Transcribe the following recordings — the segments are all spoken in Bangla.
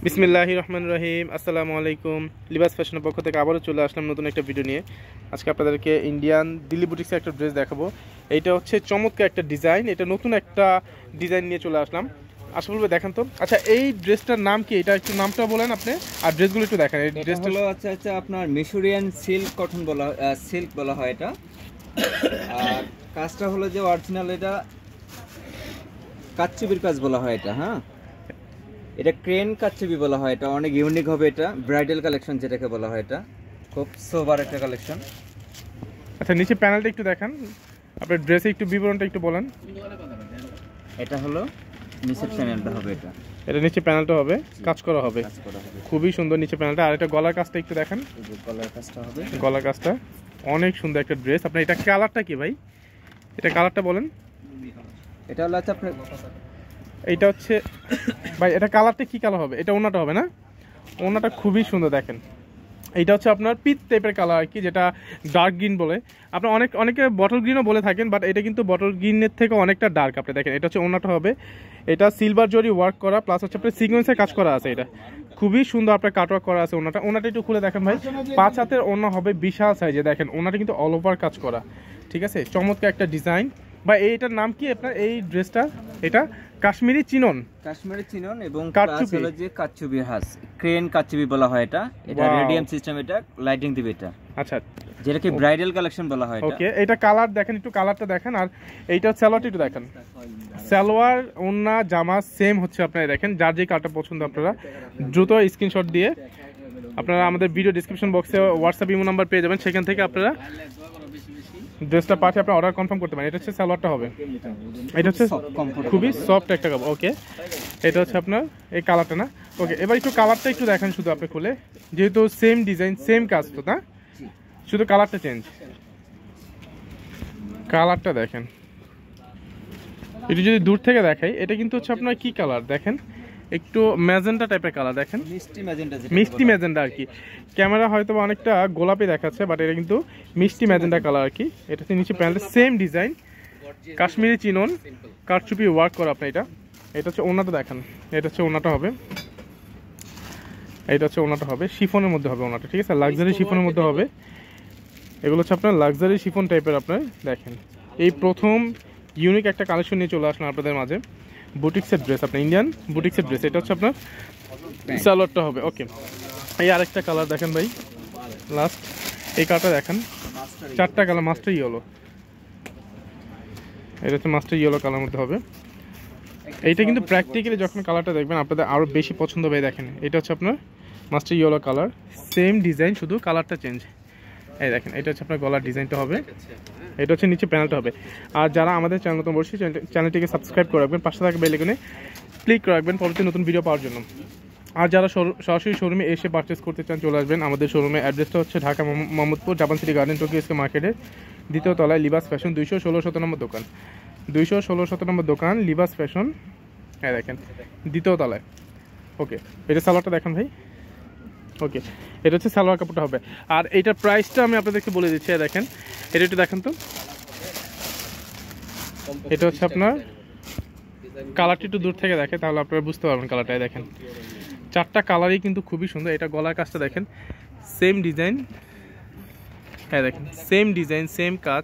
বিসমিল্লাহির রহমানির রহিম। আসসালামু আলাইকুম। লিবাস ফ্যাশনের পক্ষ থেকে আবারও চলে আসলাম নতুন একটা ভিডিও নিয়ে। আজকে আপনাদেরকে ইন্ডিয়ান দিল্লি বুটিক্সের একটা ড্রেস দেখাবো। এইটা হচ্ছে চমৎকার একটা ডিজাইন, এটা নতুন একটা ডিজাইন নিয়ে চলে আসলাম। আশা করবো দেখেন তো। আচ্ছা, এই ড্রেসটার নাম কি? এটা একটু নামটা বলেন আপনি, আর ড্রেসগুলো একটু দেখেন। এই ড্রেসটা হলো আচ্ছা আপনার মিশরিয়ান সিল্ক কটন বলা সিল্ক বলা হয় এটা। আর কাজটা হলো যে অরিজিনাল, এটা কাচ্চুবির কাজ বলা হয় এটা। হ্যাঁ, এটা ক্রেন কাচ্চুবি বলা হয় এটা। অনেক ইউনিক হবে এটা, ব্রাইডাল কালেকশন যেটাকে বলা হয়। এটা খুব সোবার একটা কালেকশন। আচ্ছা, নিচে প্যানেলটা একটু দেখেন, আপনার ড্রেসে একটু বিবরণটা একটু বলেন। এটা হলো নিচের প্যানেলটা হবে এটা। এটা নিচে প্যানেলটা হবে, কাজ করা হবে, খুবই সুন্দর নিচে প্যানেলটা। আর এটা গলার কাজটা একটু দেখেন, গলার কাজটা হবে, গলার কাজটা অনেক সুন্দর একটা ড্রেস। আপনার এটা কালারটা কি ভাই? এটা কালারটা বলেন। এটা হলো আচ্ছা আপনার, এইটা হচ্ছে ভাই, এটা কালারটা কি কালার হবে? এটা ওনাটা হবে না? ওনাটা খুবই সুন্দর দেখেন। এইটা হচ্ছে আপনার পিচ টাইপের কালার আর কি, যেটা ডার্ক গ্রিন বলে। আপনার অনেকে বটল গ্রিনও বলে থাকেন, বাট এটা কিন্তু বটল গ্রিনের থেকে অনেকটা ডার্ক। আপনি দেখেন, এটা হচ্ছে ওনাটা হবে। এটা সিলভার জরি ওয়ার্ক করা, প্লাস হচ্ছে আপনার সিকোয়েন্সের কাজ করা আছে। এটা খুবই সুন্দর আপনার কাটওয়ার্ক করা আছে। ওনাটা একটু খুলে দেখেন ভাই। 5 হাতের ওনা হবে, বিশাল সাইজে। দেখেন ওনাটা কিন্তু অল ওভার কাজ করা, ঠিক আছে? চমৎকার একটা ডিজাইন। বা এইটার নাম কি আপনার এই ড্রেসটা? এটা কাশ্মীরি চিনন, কাশ্মীরি চিনন এবং কাচ্চুবি। হলো যে কাচ্চুবি হাস ক্রেন কাচ্চুবি বলা হয় এটা। এটা রেডিয়াম সিস্টেম, এটা লাইটিং দিবে এটা। আচ্ছা, যেটাকে ব্রাইডাল কালেকশন বলা হয় এটা। ওকে, এটা কালার দেখেন, একটু কালারটা দেখেন। আর এইটা সালোয়ারটা একটু দেখেন। সালোয়ার ওন্না জামা সেম হচ্ছে। আপনারা দেখেন, যার যে কালারটা পছন্দ আপনারা দ্রুত স্ক্রিনশট দিয়ে আপনারা আমাদের ভিডিও ডিসক্রিপশন বক্সে হোয়াটসঅ্যাপ ইমো নাম্বার পেয়ে যাবেন। সেখান থেকে আপনারা ড্রেসটা পাঠিয়ে আপনারা অর্ডার কনফার্ম করতে পারেন। এটা হচ্ছে সালোয়ারটা হবে, এটা হচ্ছে খুবই সফট একটা কাপড়। ওকে, এটা হচ্ছে আপনার এই কালারটা না? ওকে, এবার একটু কালারটা একটু দেখেন শুধু আপনি খুলে, যেহেতু সেম ডিজাইন সেম কাজ তো, না শুধু কালারটা চেঞ্জ। কালারটা দেখেন, এটা যদি দূর থেকে দেখাই, এটা কিন্তু হচ্ছে আপনার কি কালার দেখেন, একটু ম্যাজেন্টা টাইপের কালার দেখেন, মিষ্টি ম্যাজেন্টা আর কি। ক্যামেরা হয়তো অনেকটা গোলাপি দেখাচ্ছে, বাট এটা কিন্তু মিষ্টি ম্যাজেন্টা কালার আর কি। এটা হচ্ছে নিচে প্যান্টের সেম ডিজাইন, কাশ্মীরি চিনন কারচুপি ওয়ার্ক করা আপনার। এটা হচ্ছে ওনাটা দেখেন, এটা হচ্ছে ওনাটা হবে, এটা হচ্ছে ওনাটা হবে শিফনের মধ্যে হবে ওনাটা, ঠিক আছে? লাক্সারি শিফনের মধ্যে হবে। এগুলো হচ্ছে আপনার লাক্সারি শিফন টাইপের। আপনার দেখেন, এই প্রথম ইউনিক একটা কালেকশন নিয়ে চলে আসলাম আপনাদের মাঝে। বুটিক্সের ড্রেস, আপনার ইন্ডিয়ান বুটিক্সের ড্রেস। এটা হচ্ছে আপনার সালোয়ারটা হবে। ওকে, এই আরেকটা কালার দেখেন ভাই, লাস্ট এই কালারটা দেখেন। 4টা কালার মাস্টার ইয়েলো, এটা হচ্ছে মাস্টার ইয়েলো কালার মধ্যে হবে। এইটা কিন্তু প্র্যাকটিক্যালি যখন কালারটা দেখবেন আপনাদের আরও বেশি পছন্দ হবে। দেখেন, এটা হচ্ছে আপনার master yellow colour, same design, শুধু কালারটা চেঞ্জ। এই দেখেন, এটা হচ্ছে আপনার গলার ডিজাইনটা হবে, এটা হচ্ছে নিচে প্যানেলটা হবে। আর যারা আমাদের চ্যানেল নতুন বসে, চ্যানেলটিকে সাবস্ক্রাইব করে রাখবেন, পাশে থাকা বেল আইকনে ক্লিক করে রাখবেন পরবর্তী নতুন ভিডিও পাওয়ার জন্য। আর যারা সরাসরি শোরুমে এসে পারচেস করতে চান, চলে আসবেন। আমাদের শোরুমের অ্যাড্রেসটা হচ্ছে Dhaka Mohammadpur Japan city garden Tokyo SK মার্কেটের 2য় তলায় লিবাস ফ্যাশন 216 নম্বর দোকান, 216 নম্বর দোকান লিবাস ফ্যাশন। হ্যাঁ দেখেন, 2য় তলায়। ওকে, এটা সালোয়ারটা দেখেন ভাই। ওকে, এটা হচ্ছে সালোয়ার কাপড়টা হবে। আর এইটার প্রাইসটা আমি আপনাদেরকে বলে দিচ্ছি। দেখেন, এটা একটু দেখেন তো। এটা হচ্ছে আপনার কালারটি একটু দূর থেকে দেখে, তাহলে আপনারা বুঝতে পারবেন কালারটাই। দেখেন, 4টা কালারই কিন্তু খুবই সুন্দর। এটা গলার কাজটা দেখেন, সেম ডিজাইন। হ্যাঁ দেখেন, সেম ডিজাইন সেম কাজ,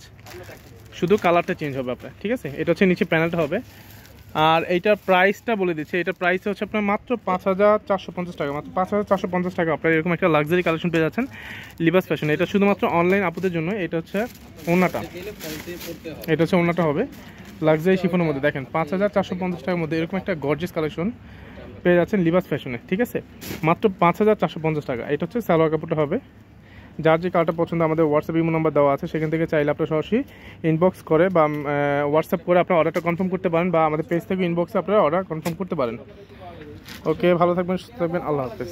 শুধু কালারটা চেঞ্জ হবে আপনার, ঠিক আছে? এটা হচ্ছে নিচে প্যানেলটা হবে। আর এইটার প্রাইসটা বলে দিচ্ছি। এটা প্রাইস হচ্ছে আপনার মাত্র 5450 টাকা, মাত্র 5450 টাকা আপনার এরকম একটা লাক্সারি কালেকশন পেয়ে যাচ্ছেন লিবাস ফ্যাশন। এটা শুধুমাত্র অনলাইন আপুদের জন্য। এটা হচ্ছে ওনাটা, এটা হচ্ছে ওনাটা হবে লাক্সারি শিফনের মধ্যে। দেখেন, 5450 টাকার মধ্যে এরকম একটা গর্জিয়াস কালেকশন পেয়ে যাচ্ছেন লিবাস ফ্যাশনে, ঠিক আছে? মাত্র 5450 টাকা। এটা হচ্ছে সালোয়ার কাপড়টা হবে। যার যে কালারটা পছন্দ আমাদের হোয়াটসঅ্যাপ ইমো নাম্বার দেওয়া আছে, সেখান থেকে চাইলে আপনারা সরাসরি ইনবক্স করে বা হোয়াটসঅ্যাপ করে আপনারা অর্ডারটা কনফার্ম করতে পারেন, বা আমাদের পেজ থেকে ইনবক্সে আপনারা অর্ডার কনফার্ম করতে পারেন। ওকে, ভালো থাকবেন, সুস্থ থাকবেন, আল্লাহ হাফেজ।